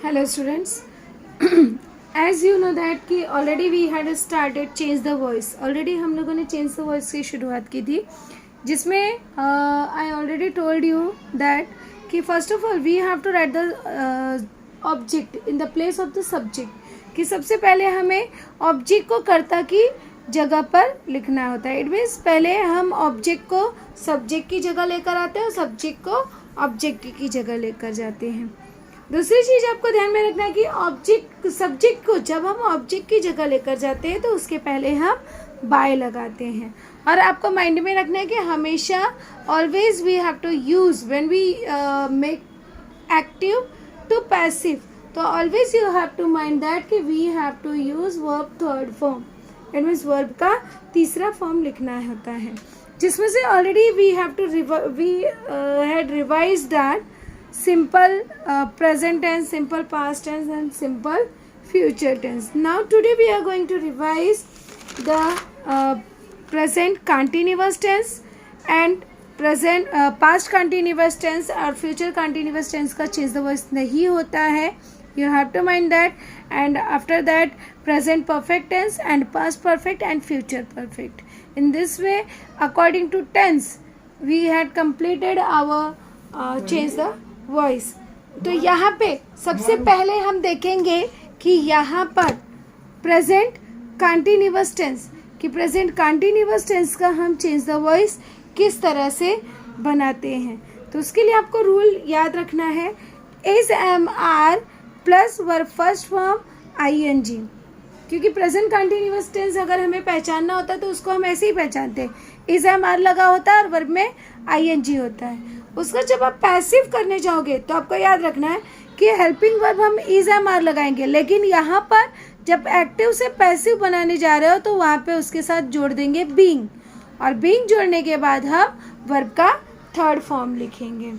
Hello students. As you know that कि already we had started change the voice. Already हम लोगों ने change the voice की शुरुआत की थी, जिसमें I already told you that कि first of all we have to write the object in the place of the subject. कि सबसे पहले हमें object को कर्ता की जगह पर लिखना होता है. It means पहले हम object को subject की जगह लेकर आते हैं और subject को object की जगह लेकर जाते हैं. दूसरी चीज़ आपको ध्यान में रखना है कि ऑब्जेक्ट सब्जेक्ट को जब हम ऑब्जेक्ट की जगह लेकर जाते हैं तो उसके पहले हम बाय लगाते हैं. और आपको माइंड में रखना है कि हमेशा always we have to use when we make active to passive. तो always you have to mind that कि we have to use verb third form. It means verb का तीसरा फॉर्म लिखना होता है, जिसमें से already we had revise that simple present tense, simple past tense and simple future tense. Now today we are going to revise the present continuous tense and present past continuous tense और future continuous tense का change the voice नहीं होता है. You have to mind that. And after that present perfect tense and past perfect and future perfect. In this way, according to tense, we had completed our change the voice. तो यहाँ पे सबसे पहले हम देखेंगे कि यहाँ पर प्रेजेंट कंटिन्यूअस टेंस कि प्रेजेंट कंटिन्यूअस टेंस का हम चेंज द वॉइस किस तरह से बनाते हैं. तो उसके लिए आपको रूल याद रखना है. Is am are plus verb first form ING. क्योंकि प्रेजेंट कंटिन्यूअस टेंस अगर हमें पहचानना होता है तो उसको हम ऐसे ही पहचानते हैं. इज एम आर लगा होता है और वर्ब में ING होता है. उसका जब आप पैसिव करने जाओगे तो आपको याद रखना है कि हेल्पिंग वर्ब हम इज एम आर लगाएंगे, लेकिन यहाँ पर जब एक्टिव से पैसिव बनाने जा रहे हो तो वहाँ पे उसके साथ जोड़ देंगे बीइंग, और बीइंग जोड़ने के बाद हम वर्ब का थर्ड फॉर्म लिखेंगे.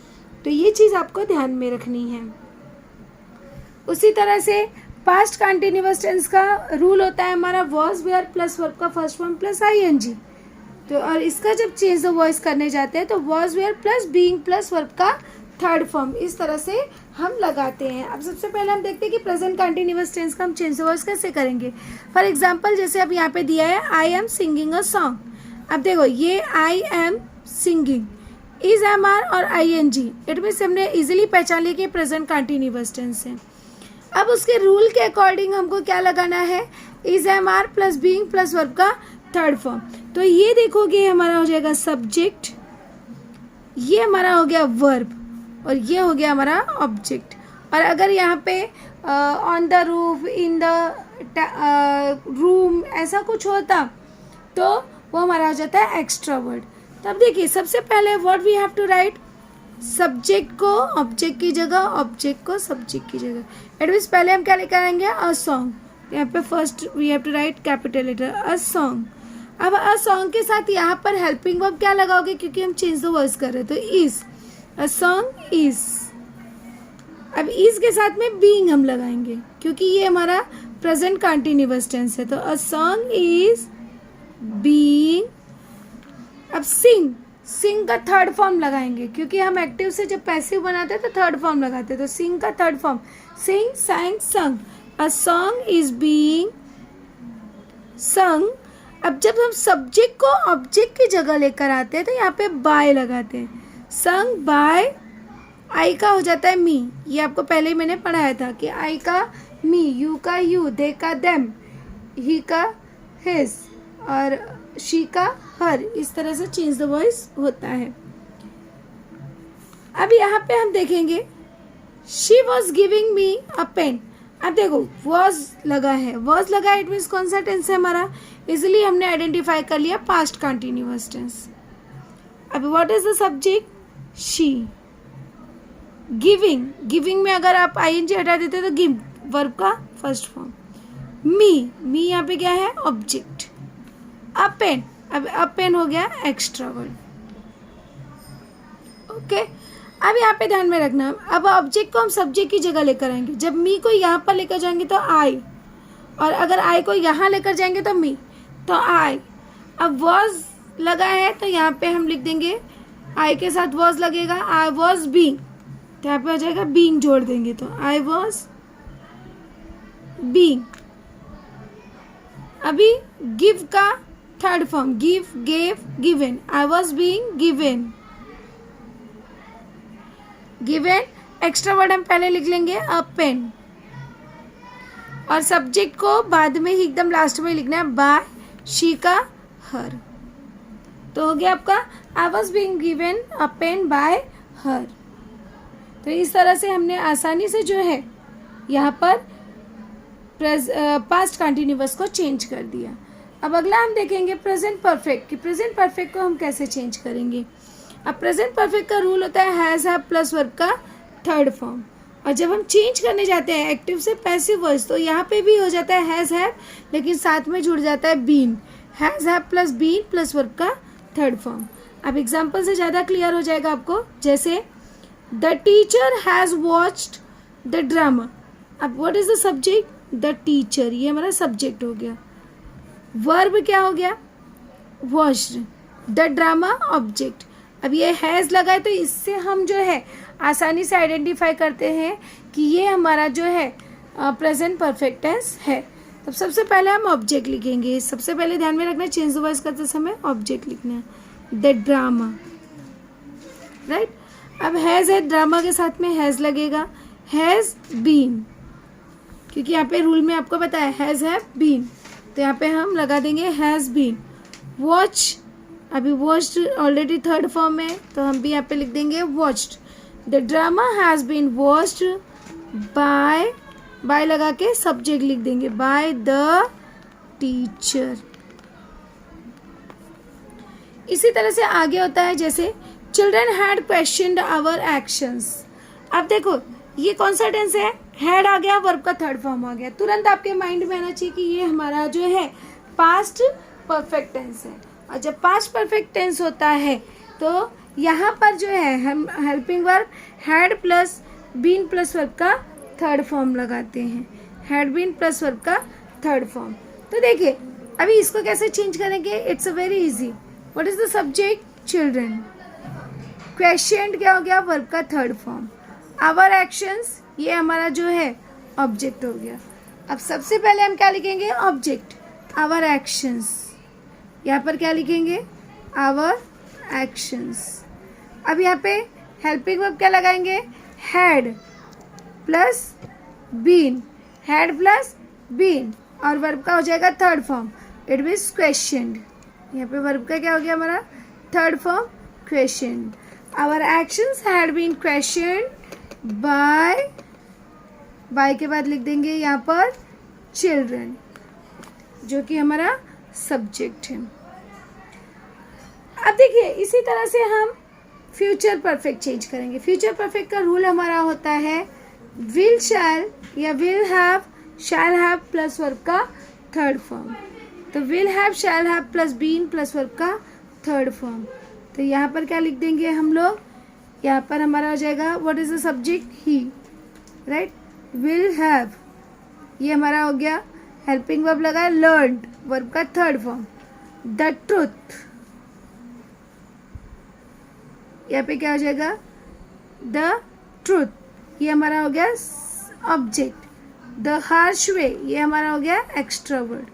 तो ये चीज़ आपको ध्यान में रखनी है. उसी तरह से पास्ट कंटिन्यूअस टेंस का रूल होता है हमारा वॉज वेयर प्लस वर्ब का फर्स्ट फॉर्म प्लस ING. तो और इसका जब चेंज द वॉइस करने जाते हैं तो was were plus being plus verb का थर्ड फॉर्म इस तरह से हम लगाते हैं. अब सबसे पहले हम देखते हैं कि प्रेजेंट कंटिन्यूअस टेंस का हम चेंज द वॉइस कैसे करेंगे. फॉर एग्जांपल जैसे अब यहाँ पे दिया है I am singing a song. अब देखो ये I am singing is am are और ING. इट मीन्स हमने इजीली पहचान लिया कि प्रेजेंट कंटिन्यूअस टेंस है. अब उसके रूल के अकॉर्डिंग हमको क्या लगाना है, is am are plus being plus verb का थर्ड फॉर्म. तो ये देखोगे हमारा हो जाएगा सब्जेक्ट, ये हमारा हो गया वर्ब और ये हो गया हमारा ऑब्जेक्ट. और अगर यहाँ पे on the roof, in the room ऐसा कुछ होता तो वो हमारा हो जाता है एक्स्ट्रा वर्ड. तब देखिए सबसे पहले what we have to write, subject को ऑब्जेक्ट की जगह, ऑब्जेक्ट को सब्जेक्ट की जगह. इट मीन्स पहले हम क्या लेकर आएंगे अ सॉन्ग. यहाँ पे first we have to write capital letter a song. अब अ सॉन्ग के साथ यहाँ पर हेल्पिंग वर्ब क्या लगाओगे, क्योंकि हम चेंज द वर्ड्स कर रहे हैं तो इज, अ सॉन्ग इज. अब इज के साथ में बीइंग हम लगाएंगे क्योंकि ये हमारा प्रेजेंट कंटिन्यूअस टेंस है. तो अ सॉन्ग इज बीइंग. अब सिंग, सिंग का थर्ड फॉर्म लगाएंगे क्योंकि हम एक्टिव से जब पैसिव बनाते हैं तो थर्ड फॉर्म लगाते हैं. तो सिंग का third form sing, sang, sung. A song is being sung. अब जब हम सब्जेक्ट को ऑब्जेक्ट की जगह लेकर आते हैं तो यहाँ पे बाय लगाते हैं. sung by, आई का हो जाता है मी. ये आपको पहले ही मैंने पढ़ाया था कि आई का मी, यू का यू, दे का देम, ही का हिज और शी का हर. इस तरह से चेंज द वॉइस होता है. अब यहाँ पे हम देखेंगे she was giving me a pen. अब देखो वॉज लगा है, वॉज लगा इट मीन्स कौन सा टेंस है हमारा, इजिली हमने आइडेंटिफाई कर लिया पास्ट कंटिन्यूअस टेंस. अब what is the subject she. Giving, giving में अगर आप ING हटा देते तो गिव वर्ब का फर्स्ट फॉर्म. मी, मी यहाँ पे क्या है ऑब्जेक्ट. अ पेन, अब अ पेन हो गया एक्स्ट्रा वर्ड. ओके. अब यहाँ पे ध्यान में रखना, अब ऑब्जेक्ट को हम सब्जेक्ट की जगह लेकर आएंगे. जब मी को यहाँ पर लेकर जाएंगे तो आई, और अगर आई को यहाँ लेकर जाएंगे तो मी, तो आई. अब वॉज लगा है तो यहाँ पे हम लिख देंगे आई के साथ वॉज लगेगा, आई वॉज बीइंग. तो यहाँ पे हो जाएगा बीइंग जोड़ देंगे तो आई वॉज बीइंग। अभी गिव का third form, give, gave, given. I was being given, given extra word हम पहले लिख लेंगे, अ पेन। और सब्जेक्ट को बाद में ही एकदम लास्ट में लिखना है, बाय, शी का हर। तो हो गया आपका I was being given a pen by her. तो इस तरह से हमने आसानी से जो है यहाँ पर पास्ट कंटिन्यूअस को चेंज कर दिया। अब अगला हम देखेंगे प्रेजेंट परफेक्ट, कि प्रेजेंट परफेक्ट को हम कैसे चेंज करेंगे। अब प्रेजेंट परफेक्ट का रूल होता है हैज़ हैव प्लस वर्ब का थर्ड फॉर्म। और जब हम चेंज करने जाते हैं एक्टिव से पैसिव वॉइस, तो यहाँ पे भी हो जाता है हैज़ हैव, लेकिन साथ में जुड़ जाता है been. Has have plus been plus verb का थर्ड फॉर्म। अब एग्जाम्पल से ज़्यादा क्लियर हो जाएगा आपको, जैसे the teacher has watched the drama. अब what is the subject, the teacher, ये हमारा सब्जेक्ट हो गया। वर्ब क्या हो गया, वॉच्ड, द ड्रामा ऑब्जेक्ट। अब ये हैज़ लगा है, तो इससे हम जो है आसानी से आइडेंटिफाई करते हैं कि ये हमारा जो है प्रेजेंट परफेक्ट टेंस है। तब सबसे पहले हम ऑब्जेक्ट लिखेंगे। सबसे पहले ध्यान में रखना, चेंज द वॉइस करते समय ऑब्जेक्ट लिखना है, द ड्रामा, राइट। अब हैज़ है, ड्रामा के साथ में हैज़ लगेगा, हैज़ बीन, क्योंकि यहाँ पे रूल में आपको पता है हैज़ हैव बीन, तो यहाँ पे हम लगा देंगे हैज़ बीन। वॉच, अभी वॉच्ड ऑलरेडी थर्ड फॉर्म है, तो हम भी यहाँ पे लिख देंगे watched. The drama has been watched by, by लगा के सब्जेक्ट लिख देंगे, बाय द टीचर। इसी तरह से आगे होता है, जैसे children had questioned our actions. अब देखो ये कौन सा टेंस है, हैड आ गया, वर्ब का थर्ड फॉर्म आ गया। तुरंत आपके माइंड में आना चाहिए कि ये हमारा जो है पास्ट परफेक्ट टेंस है। और जब पास्ट परफेक्ट टेंस होता है तो यहाँ पर जो है हम helping verb had plus been plus verb का थर्ड फॉर्म लगाते हैं, हैड बीन प्लस वर्ब का थर्ड फॉर्म। तो देखिए अभी इसको कैसे चेंज करेंगे, it's a very easy. What is the subject, children. Question क्या हो गया, वर्ब का थर्ड फॉर्म। आवर एक्शंस, ये हमारा जो है ऑब्जेक्ट हो गया। अब सबसे पहले हम क्या लिखेंगे, ऑब्जेक्ट, आवर एक्शंस। यहाँ पर क्या लिखेंगे, आवर एक्शंस। अब यहाँ पे हेल्पिंग वर्ब क्या लगाएंगे, had plus been, had plus been, और वर्ब का हो जाएगा third form, it means questioned. यहाँ पे वर्ब का क्या हो गया हमारा third form, questioned. Our actions had been questioned by, by के बाद लिख देंगे यहाँ पर चिल्ड्रन, जो कि हमारा सब्जेक्ट है। अब देखिए इसी तरह से हम फ्यूचर परफेक्ट चेंज करेंगे। फ्यूचर परफेक्ट का रूल हमारा होता है विल शैल या will have, shall have plus verb का थर्ड फॉर्म। तो will have, shall have plus been plus verb का थर्ड फॉर्म। तो यहाँ पर क्या लिख देंगे हम लोग, यहाँ पर हमारा हो जाएगा what is the subject, he, right. Will have, ये हमारा हो गया हेल्पिंग वर्ब लगा है लर्नड, वर्ब का थर्ड फॉर्म। द ट्रुथ, यहाँ पे क्या हो जाएगा, द ट्रुथ, ये हमारा हो गया ऑब्जेक्ट। द हार्श वे, ये हमारा हो गया एक्स्ट्रा वर्ड।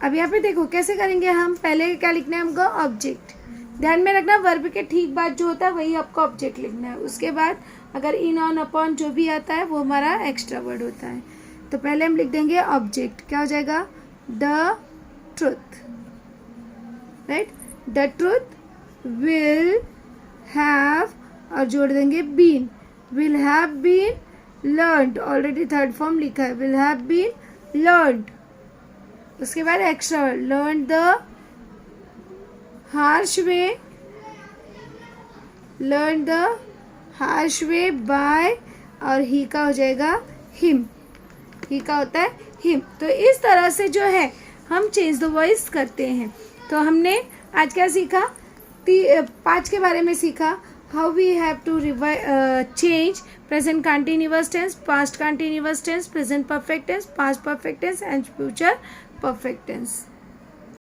अब यहाँ पे देखो कैसे करेंगे हम, पहले क्या लिखना है हमको, ऑब्जेक्ट। ध्यान में रखना वर्ब के ठीक बाद जो होता है वही आपको ऑब्जेक्ट लिखना है। उसके बाद अगर इन, ऑन, अपॉन जो भी आता है वो हमारा एक्स्ट्रा वर्ड होता है। तो पहले हम लिख देंगे ऑब्जेक्ट, क्या हो जाएगा, the truth, right. The truth will have, और जोड़ देंगे been, will have been learned, already third form लिखा है, विल हैव बीन लर्नड। उसके बाद extra word, learn the harsh way, learn the harsh way by, और ही का हो जाएगा हिम, ही का होता है हिम। तो इस तरह से जो है हम चेंज द वॉइस करते हैं। तो हमने आज क्या सीखा, 5 के बारे में सीखा। How we have to change present continuous tense, past continuous tense, present perfect tense, past perfect tense and future perfect tense.